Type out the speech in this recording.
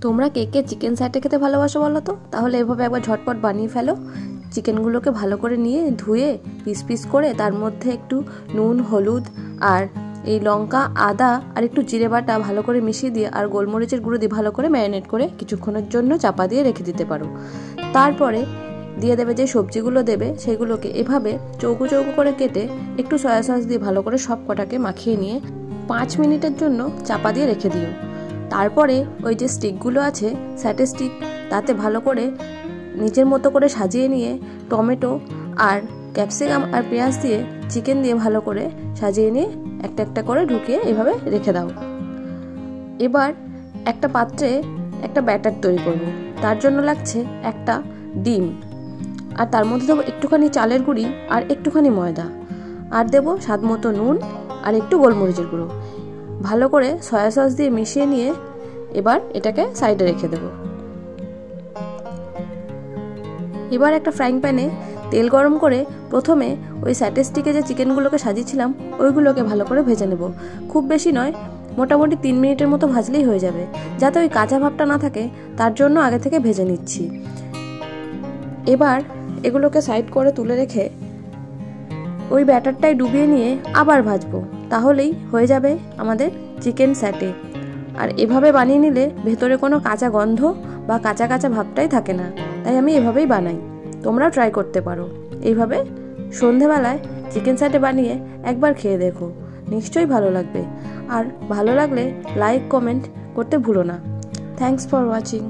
তোমরা কে কে চিকেন স্যাটে খেতে ভালোবাসো বলো তো? তাহলে এভাবে একবার ঝটপট বানিয়ে ফেলো। চিকেনগুলোকে ভালো করে নিয়ে ধুয়ে পিস পিস করে তার মধ্যে একটু নুন, হলুদ আর এই লঙ্কা, আদা আর একটু জিরে বাটা ভালো করে মিশিয়ে দিয়ে আর গোলমরিচের গুঁড়ো দিয়ে ভালো করে ম্যারিনেট করে কিছুক্ষণের জন্য চাপা দিয়ে রেখে দিতে পারো। তারপরে দিয়ে দেবে যে সবজিগুলো দেবে সেগুলোকে এভাবে চৌকো চৌকো করে কেটে একটু সয়া সস দিয়ে ভালো করে সব কটাকে মাখিয়ে নিয়ে 5 মিনিটের জন্য চাপা দিয়ে রেখে দিও। তারপরে ওই যে স্টিকগুলো আছে স্যাটে স্টিক, তাতে ভালো করে নিচের মতো করে সাজিয়ে নিয়ে টমেটো আর ক্যাপসিকাম আর পেঁয়াজ দিয়ে চিকেন দিয়ে ভালো করে সাজিয়ে নিয়ে একটা একটা করে ঢুকিয়ে এভাবে রেখে দাও। এবার একটা পাত্রে একটা ব্যাটার তৈরি করব। তার জন্য লাগছে একটা ডিম, আর তার মধ্যে দেবো একটুখানি চালের গুঁড়ি আর একটুখানি ময়দা, আর দেবো স্বাদ মতো নুন আর একটু গোলমরিচের গুঁড়ো। ভালো করে সয়া সস দিয়ে মিশিয়ে নিয়ে এবার এটাকে সাইডে রেখে দেব। এবার একটা ফ্রাইং প্যানে তেল গরম করে প্রথমে ওই স্যাটে স্টিকে যে চিকেনগুলোকে সাজিয়েছিলাম ওইগুলোকে ভালো করে ভেজে নেব। খুব বেশি নয়, মোটামুটি 3 মিনিটের মতো ভাজলেই হয়ে যাবে। যাতে ওই কাঁচা ভাবটা না থাকে তার জন্য আগে থেকে ভেজে নিচ্ছি। এবার এগুলোকে সাইড করে তুলে রেখে ওই ব্যাটারটাই ডুবিয়ে নিয়ে আবার ভাজবো, তাহলেই হয়ে যাবে আমাদের চিকেন স্যাটে। আর এভাবে বানিয়ে নিলে ভেতরে কোনো কাঁচা গন্ধ বা কাঁচা কাঁচা ভাবটাই থাকে না, তাই আমি এভাবেই বানাই। তোমরাও ট্রাই করতে পারো। এইভাবে সন্ধেবেলায় চিকেন স্যাটে বানিয়ে একবার খেয়ে দেখো, নিশ্চয়ই ভালো লাগবে। আর ভালো লাগলে লাইক কমেন্ট করতে ভুলো না। Thanks for watching.